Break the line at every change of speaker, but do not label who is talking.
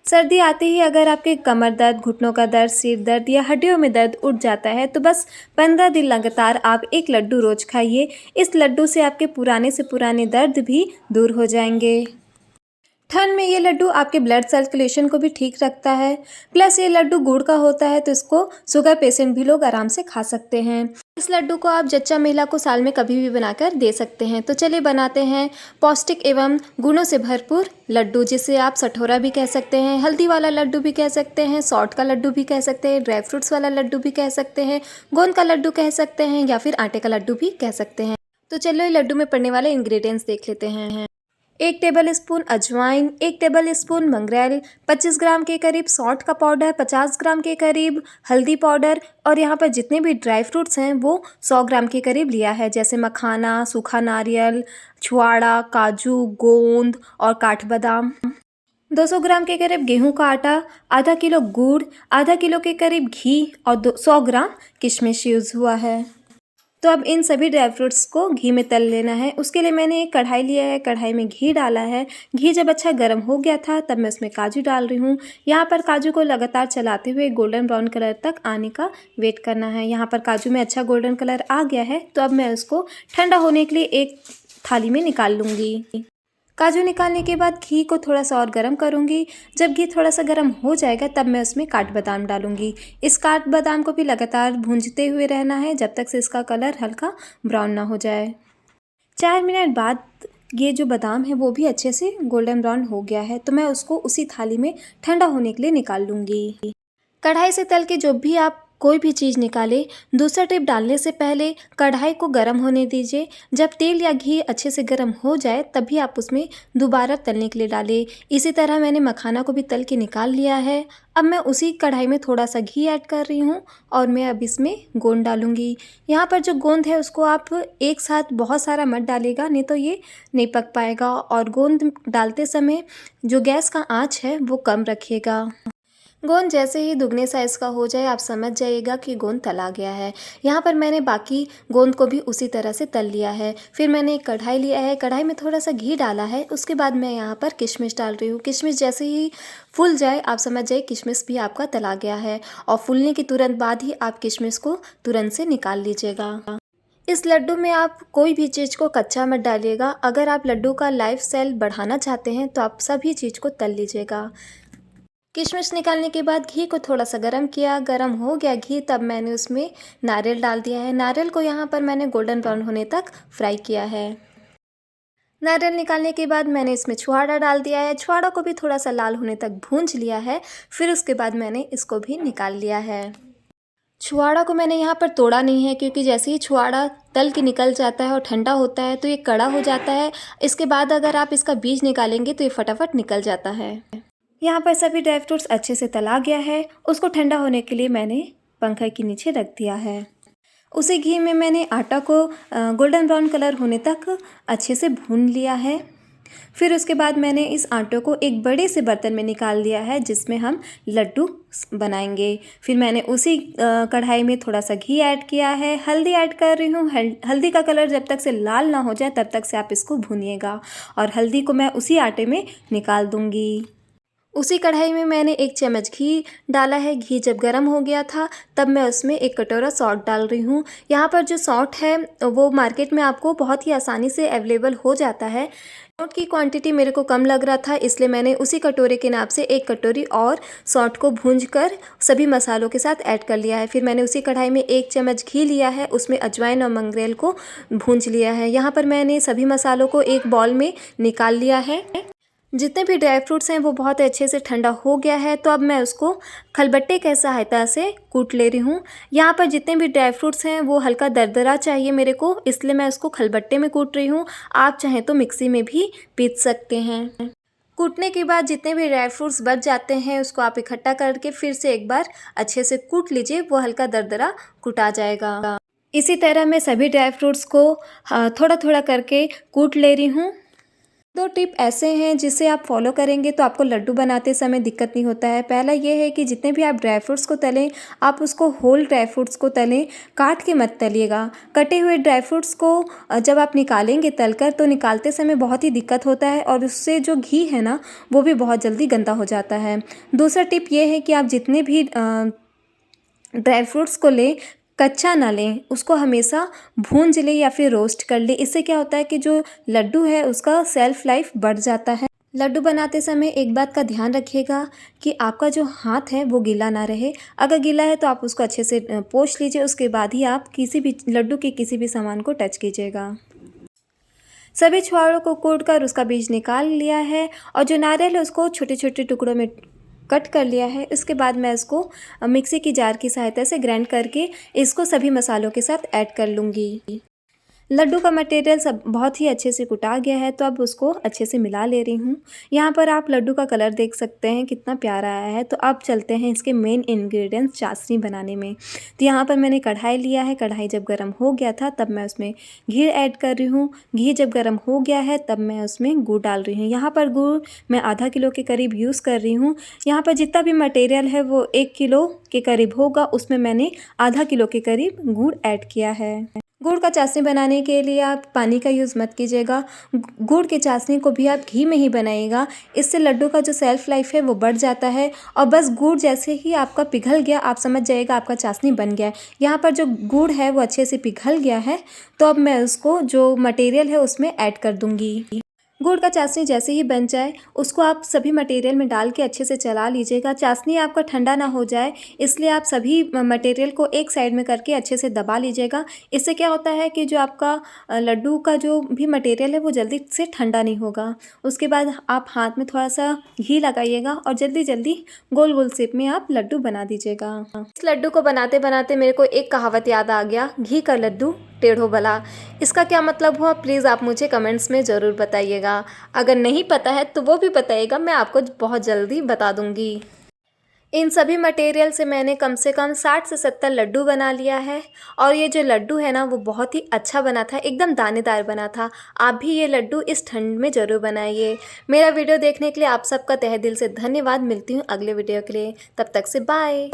सर्दी आते ही अगर आपके कमर दर्द, घुटनों का दर्द, सिर दर्द या हड्डियों में दर्द उठ जाता है तो बस 15 दिन लगातार आप एक लड्डू रोज खाइए। इस लड्डू से आपके पुराने से पुराने दर्द भी दूर हो जाएंगे। ठंड में ये लड्डू आपके ब्लड सर्कुलेशन को भी ठीक रखता है। प्लस ये लड्डू गुड़ का होता है तो इसको शुगर पेशेंट भी लोग आराम से खा सकते हैं। इस लड्डू को आप जच्चा महिला को साल में कभी भी बनाकर दे सकते हैं। तो चलिए बनाते हैं पौष्टिक एवं गुणों से भरपूर लड्डू, जिसे आप सठोरा भी कह सकते हैं, हल्दी वाला लड्डू भी कह सकते हैं, सॉल्ट का लड्डू भी कह सकते हैं, ड्राई फ्रूट्स वाला लड्डू भी कह सकते हैं, गोंद का लड्डू कह सकते हैं या फिर आटे का लड्डू भी कह सकते हैं। तो चलो लड्डू में पड़ने वाले इंग्रेडिएंट्स देख लेते हैं। 1 टेबल स्पून अजवाइन, 1 टेबल स्पून मंगरेल, 25 ग्राम के करीब सौंठ का पाउडर, 50 ग्राम के करीब हल्दी पाउडर और यहाँ पर जितने भी ड्राई फ्रूट्स हैं वो 100 ग्राम के करीब लिया है, जैसे मखाना, सूखा नारियल, छुआड़ा, काजू, गोंद और काठबादाम। 200 ग्राम के करीब गेहूं का आटा, आधा किलो गुड़, आधा किलो के करीब घी और 100 ग्राम किशमिश यूज़ हुआ है। तो अब इन सभी ड्राई फ्रूट्स को घी में तल लेना है। उसके लिए मैंने एक कढ़ाई लिया है, कढ़ाई में घी डाला है। घी जब अच्छा गर्म हो गया था तब मैं उसमें काजू डाल रही हूँ। यहाँ पर काजू को लगातार चलाते हुए गोल्डन ब्राउन कलर तक आने का वेट करना है। यहाँ पर काजू में अच्छा गोल्डन कलर आ गया है तो अब मैं उसको ठंडा होने के लिए एक थाली में निकाल लूँगी। काजू निकालने के बाद घी को थोड़ा सा और गर्म करूँगी। जब घी थोड़ा सा गर्म हो जाएगा तब मैं उसमें काठबादाम डालूँगी। इस काठबादाम को भी लगातार भूंजते हुए रहना है जब तक से इसका कलर हल्का ब्राउन ना हो जाए। 4 मिनट बाद ये जो बादाम है वो भी अच्छे से गोल्डन ब्राउन हो गया है तो मैं उसको उसी थाली में ठंडा होने के लिए निकाल लूँगी। कढ़ाई से तल के जो भी आप कोई भी चीज़ निकालें, दूसरा टिप डालने से पहले कढ़ाई को गर्म होने दीजिए। जब तेल या घी अच्छे से गर्म हो जाए तभी आप उसमें दोबारा तलने के लिए डालें। इसी तरह मैंने मखाना को भी तल के निकाल लिया है। अब मैं उसी कढ़ाई में थोड़ा सा घी ऐड कर रही हूँ और मैं अब इसमें गोंद डालूँगी। यहाँ पर जो गोंद है उसको आप एक साथ बहुत सारा मत डालिएगा, नहीं तो ये नहीं पक पाएगा। और गोंद डालते समय जो गैस का आँच है वो कम रखिएगा। गोंद जैसे ही दुगने साइज़ का हो जाए आप समझ जाइएगा कि गोंद तला गया है। यहाँ पर मैंने बाकी गोंद को भी उसी तरह से तल लिया है। फिर मैंने एक कढ़ाई लिया है, कढ़ाई में थोड़ा सा घी डाला है। उसके बाद मैं यहाँ पर किशमिश डाल रही हूँ। किशमिश जैसे ही फूल जाए आप समझ जाइए किशमिश भी आपका तला गया है। और फूलने के तुरंत बाद ही आप किशमिश को तुरंत से निकाल लीजिएगा। इस लड्डू में आप कोई भी चीज़ को कच्चा मत डालिएगा। अगर आप लड्डू का लाइफ स्टाइल बढ़ाना चाहते हैं तो आप सभी चीज़ को तल लीजिएगा। किशमिश निकालने के बाद घी को थोड़ा सा गरम किया, गरम हो गया घी तब मैंने उसमें नारियल डाल दिया है। नारियल को यहाँ पर मैंने गोल्डन ब्राउन होने तक फ्राई किया है। नारियल निकालने के बाद मैंने इसमें छुआड़ा डाल दिया है। छुआड़ा को भी थोड़ा सा लाल होने तक भूंज लिया है। फिर उसके बाद मैंने इसको भी निकाल लिया है। छुआड़ा को मैंने यहाँ पर तोड़ा नहीं है क्योंकि जैसे ही छुआड़ा तल के निकल जाता है और ठंडा होता है तो ये कड़ा हो जाता है। इसके बाद अगर आप इसका बीज निकालेंगे तो ये फटाफट निकल जाता है। यहाँ पर सभी ड्राई फ्रूट्स अच्छे से तला गया है। उसको ठंडा होने के लिए मैंने पंखे के नीचे रख दिया है। उसी घी में मैंने आटा को गोल्डन ब्राउन कलर होने तक अच्छे से भून लिया है। फिर उसके बाद मैंने इस आटे को एक बड़े से बर्तन में निकाल दिया है जिसमें हम लड्डू बनाएंगे। फिर मैंने उसी कढ़ाई में थोड़ा सा घी ऐड किया है, हल्दी ऐड कर रही हूँ। हल्दी का कलर जब तक से लाल ना हो जाए तब तक से आप इसको भूनिएगा और हल्दी को मैं उसी आटे में निकाल दूँगी। उसी कढ़ाई में मैंने 1 चम्मच घी डाला है। घी जब गर्म हो गया था तब मैं उसमें 1 कटोरा सौंठ डाल रही हूँ। यहाँ पर जो सौंठ है वो मार्केट में आपको बहुत ही आसानी से अवेलेबल हो जाता है। सौंठ की क्वांटिटी मेरे को कम लग रहा था इसलिए मैंने उसी कटोरे के नाप से 1 कटोरी और सौंठ को भूंजकर सभी मसालों के साथ ऐड कर लिया है। फिर मैंने उसी कढ़ाई में 1 चम्मच घी लिया है, उसमें अजवाइन और मंगरेल को भूंज लिया है। यहाँ पर मैंने सभी मसालों को एक बाउल में निकाल लिया है। जितने भी ड्राई फ्रूट्स हैं वो बहुत अच्छे से ठंडा हो गया है तो अब मैं उसको खलबट्टे की सहायता से कूट ले रही हूँ। यहाँ पर जितने भी ड्राई फ्रूट्स हैं वो हल्का दरदरा चाहिए मेरे को, इसलिए मैं उसको खलबट्टे में कूट रही हूँ। आप चाहें तो मिक्सी में भी पीस सकते हैं। कूटने के बाद जितने भी ड्राई फ्रूट्स बच जाते हैं उसको आप इकट्ठा करके फिर से एक बार अच्छे से कूट लीजिए, वो हल्का दरदरा कुटा जाएगा। इसी तरह मैं सभी ड्राई फ्रूट्स को थोड़ा थोड़ा करके कूट ले रही हूँ। 2 टिप ऐसे हैं जिसे आप फॉलो करेंगे तो आपको लड्डू बनाते समय दिक्कत नहीं होता है। पहला ये है कि जितने भी आप ड्राई फ्रूट्स को तलें, आप उसको होल ड्राई फ्रूट्स को तलें, काट के मत तलिएगा। कटे हुए ड्राई फ्रूट्स को जब आप निकालेंगे तलकर तो निकालते समय बहुत ही दिक्कत होता है और उससे जो घी है ना वो भी बहुत जल्दी गंदा हो जाता है। दूसरा टिप ये है कि आप जितने भी ड्राई फ्रूट्स को लें, कच्चा ना लें, उसको हमेशा भूंज लें या फिर रोस्ट कर लें। इससे क्या होता है कि जो लड्डू है उसका सेल्फ लाइफ बढ़ जाता है। लड्डू बनाते समय एक बात का ध्यान रखिएगा कि आपका जो हाथ है वो गीला ना रहे। अगर गीला है तो आप उसको अच्छे से पोंछ लीजिए, उसके बाद ही आप किसी भी लड्डू के किसी भी सामान को टच कीजिएगा। सभी छुहारों को कूट कर उसका बीज निकाल लिया है और जो नारियल है उसको छोटे छोटे टुकड़ों में कट कर लिया है। इसके बाद मैं इसको मिक्सी की जार की सहायता से ग्राइंड करके इसको सभी मसालों के साथ ऐड कर लूँगी। लड्डू का मटेरियल सब बहुत ही अच्छे से कुटा गया है तो अब उसको अच्छे से मिला ले रही हूँ। यहाँ पर आप लड्डू का कलर देख सकते हैं कितना प्यारा आया है। तो अब चलते हैं इसके मेन इंग्रेडिएंट्स चाशनी बनाने में। तो यहाँ पर मैंने कढ़ाई लिया है। कढ़ाई जब गर्म हो गया था तब मैं उसमें घी ऐड कर रही हूँ। घी जब गर्म हो गया है तब मैं उसमें गुड़ डाल रही हूँ। यहाँ पर गुड़ मैं आधा किलो के करीब यूज़ कर रही हूँ। यहाँ पर जितना भी मटेरियल है वो 1 किलो के करीब होगा, उसमें मैंने आधा किलो के करीब गुड़ ऐड किया है। गुड़ का चाशनी बनाने के लिए आप पानी का यूज़ मत कीजिएगा। गुड़ के चाशनी को भी आप घी में ही बनाइएगा। इससे लड्डू का जो सेल्फ लाइफ है वो बढ़ जाता है और बस गुड़ जैसे ही आपका पिघल गया आप समझ जाइएगा आपका चाशनी बन गया है। यहाँ पर जो गुड़ है वो अच्छे से पिघल गया है तो अब मैं उसको जो मटेरियल है उसमें ऐड कर दूँगी। गुड़ का चाशनी जैसे ही बन जाए उसको आप सभी मटेरियल में डाल के अच्छे से चला लीजिएगा। चाशनी आपका ठंडा ना हो जाए इसलिए आप सभी मटेरियल को एक साइड में करके अच्छे से दबा लीजिएगा। इससे क्या होता है कि जो आपका लड्डू का जो भी मटेरियल है वो जल्दी से ठंडा नहीं होगा। उसके बाद आप हाथ में थोड़ा सा घी लगाइएगा और जल्दी जल्दी गोल गोल शेप में आप लड्डू बना दीजिएगा। इस लड्डू को बनाते बनाते मेरे को एक कहावत याद आ गया, घी का लड्डू टेढ़ो भला। इसका क्या मतलब हुआ प्लीज़ आप मुझे कमेंट्स में ज़रूर बताइएगा। अगर नहीं पता है तो वो भी बताइएगा, मैं आपको बहुत जल्दी बता दूंगी। इन सभी मटेरियल से मैंने कम से कम 60 से 70 लड्डू बना लिया है और ये जो लड्डू है ना वो बहुत ही अच्छा बना था, एकदम दानेदार बना था। आप भी ये लड्डू इस ठंड में ज़रूर बनाइए। मेरा वीडियो देखने के लिए आप सबका तहे दिल से धन्यवाद। मिलती हूँ अगले वीडियो के लिए, तब तक से बाय।